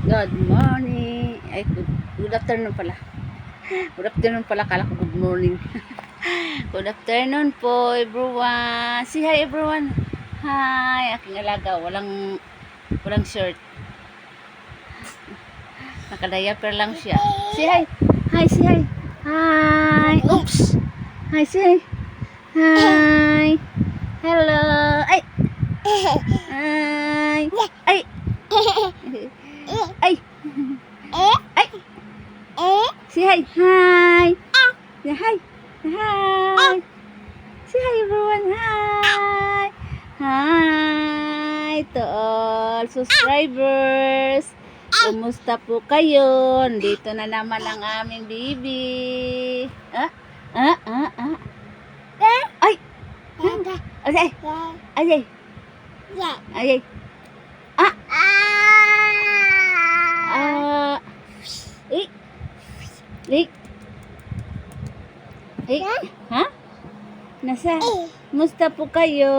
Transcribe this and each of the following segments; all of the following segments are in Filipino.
Good morning. Ay, good afternoon pala. Good afternoon pala. Kala ko good morning. Good afternoon po, everyone. Say hi, everyone. Hi, aking alaga. Walang shirt. Nakadiaper lang siya. Say hi. Hi, say hi. Hi. Oops. Hi, say hi. Hi. Hello. Ay. Hi. Ay. Ay. Ay. Say hi. Hi. Say hi. Hi. Say hi, everyone. Hi. Hi to all subscribers. Kumusta po kayo? Dito na naman ang aming baby. Ay. Ay. Ay. Ay. Ay. Ha? Nasa? Musta po kayo,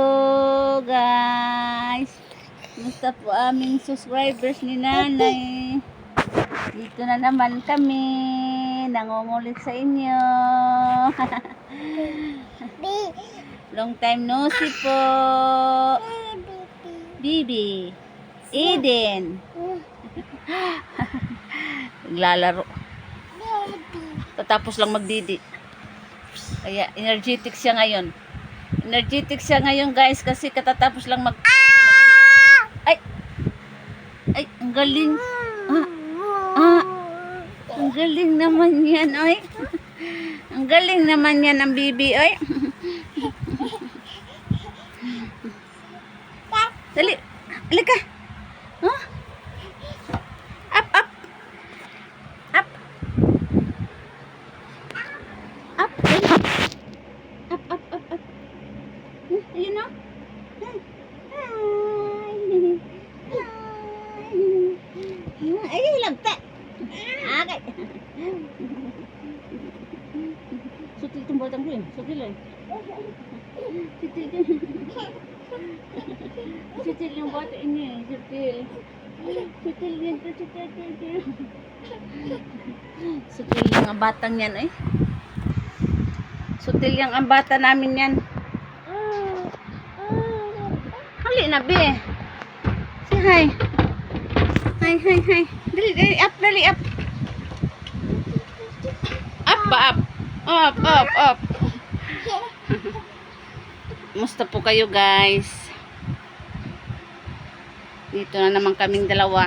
guys? Musta po aming subscribers ni Nanay? Dito na naman kami. Nangungulit sa inyo. Long time no see po. Bibi. Eden. Naglalaro. Tatapos lang magdidi. Kaya energetic siya ngayon. Energetic siya ngayon, guys, kasi katatapos lang Ay. Ay, ang galing. Ang galing naman yan, oy. Ang galing naman yan ang bibi, oy. Dali. Halika. Huh? Up. Up. Up. Up. Ayun o. Ayun, lagta. Okay. Sutil itong batang ko eh. Sutil eh. Sutil yung bata ini eh. Sutil. Sutil yan. Sutil yung ang batang yan eh. Sutil yung ang bata namin yan. Hali na be. Say hi. Hi. Dali up. Up ba up? Up. Musta po kayo, guys? Dito na naman kaming dalawa.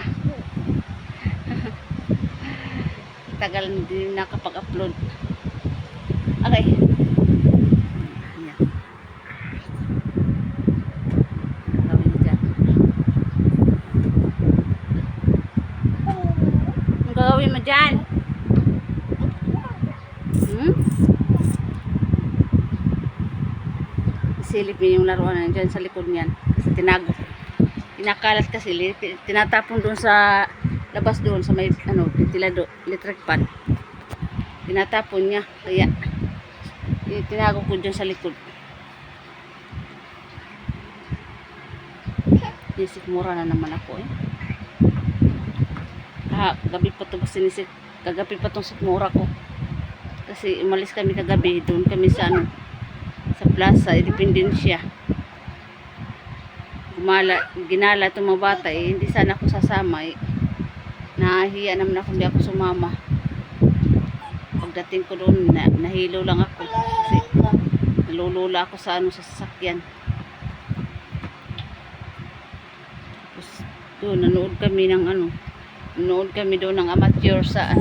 Tagal hindi nakapag-upload. Okay. Ang gagawin mo dyan? Silip niya yung laruan na dyan sa likod niyan. Kasi tinago. Kinakalat kasi. Tinatapon doon sa labas doon sa may electric pan. Tinatapon niya. Kaya tinago ko dyan sa likod. Nisikmura na naman ako eh. Kagabi pa itong sikmura ko. Kasi umalis kami kagabi. Doon kami sa sa Plaza Independencia. Ginala itong mga bata eh. Hindi sana ako sasama eh. Nahiya naman ako, hindi ako sumama. Pagdating ko doon, nahilo lang ako kasi nalulula ako sa sa sasakyan. Tapos doon nanood kami doon ng amateur sa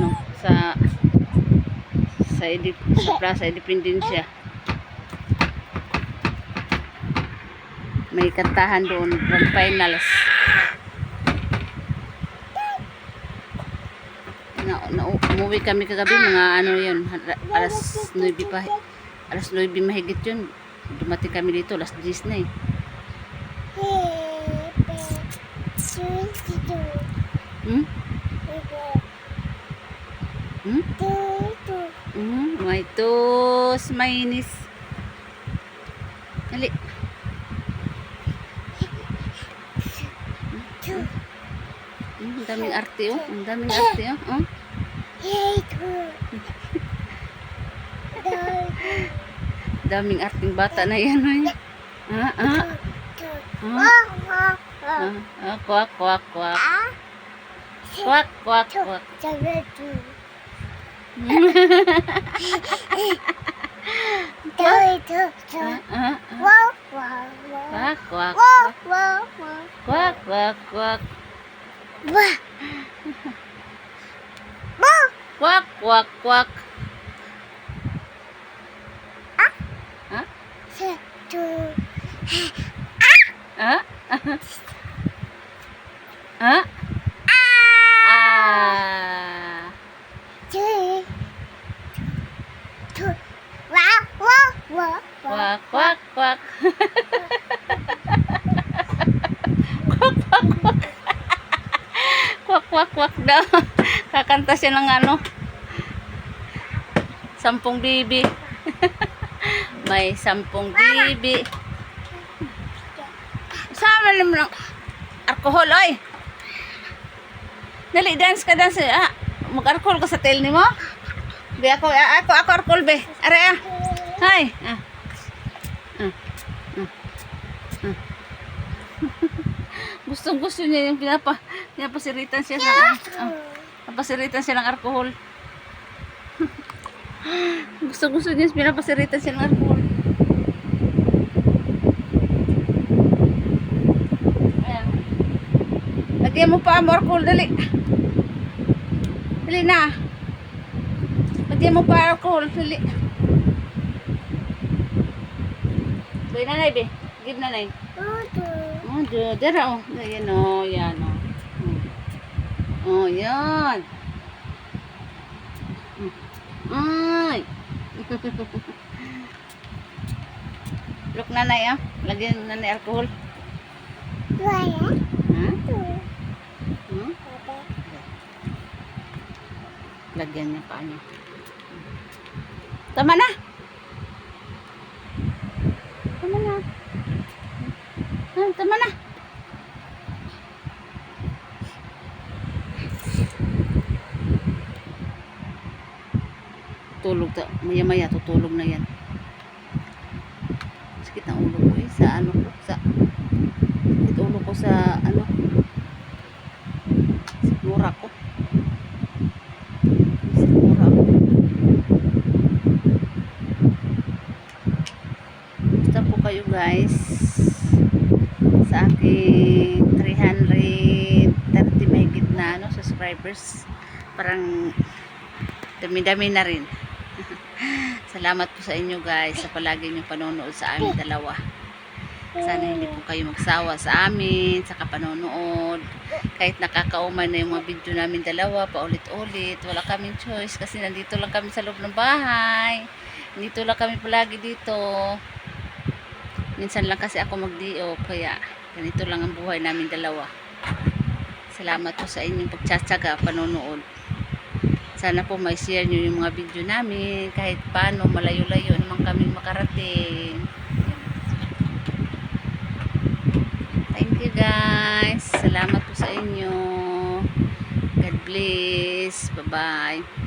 sa Plaza Independencia. May kantahan doon, grand finals. Umuwi kami kagabi, mga yun, alas 9 mahigit yun. Dumating kami dito, alas 10 na eh. May tos, mainis. Dali. Ang daming arte, oh. Ang daming arte, oh. Oh. Daming arting bata na yan, oh. Ah, ah. Kwak, kwak, kwak. Kwak, kwak, kwak. Kwak, kwak. Kwak, kwak, kwak. Kwak, kwak, kwak. Ha? Ha? Ha? Ah. Kwak, kwak, kwak. Kwak, kwak, kwak daw. Kakanta siya ng ano. 10 bibi. May 10 bibi. Sama naman ng alcohol, oy. Dali, dance ka, dance. Ah, mag-alcohol ka sa tail ni mo. Be, ako alcohol, be. Are, ah. Hay. Gusto niya yung pinapasiritan siya sa napasiritan siya ng alcohol. Gusto niya pinapasiritan siya ng alcohol. Ayan. Lagyan mo pa ang alcohol, dali. Dali na. Lagyan mo pa alcohol, dali. Bay nanay, be. Give nanay. Oh, dara, oh. Ayan, oh. Yan, oh. Oh, yan. Ay. Look, nanay, oh. Lagyan nanay alcohol. Ha? Hmm? Lagyan niya pa niya. Tama na. Tama na. Tama na. Tulog ta. Maya-maya tutulog na yan. Sakit ang ulo ko, eh. Sa ano ko. Sakit ulo ko sa ano. Sa mura ko. Sa mura ko. Basta po kayo, guys. Sa aking 330 mahigit na ano, subscribers. Parang dami-dami na rin. Salamat po sa inyo, guys, sa palagi niyong panonood sa amin dalawa. Sana hindi po kayo magsawa sa amin sa kapanonood. Kahit nakakaumay na yung mga video namin dalawa paulit-ulit, wala kaming choice kasi nandito lang kami sa loob ng bahay. Nandito lang kami palagi dito. Minsan lang kasi ako mag-diop, kaya ganito lang ang buhay namin dalawa. Salamat po sa inyong pagtsatsaga, panonood. Sana po may share nyo yung mga video namin. Kahit paano, malayo-layo naman kami makarating. Thank you, guys. Salamat po sa inyo. God bless. Bye-bye.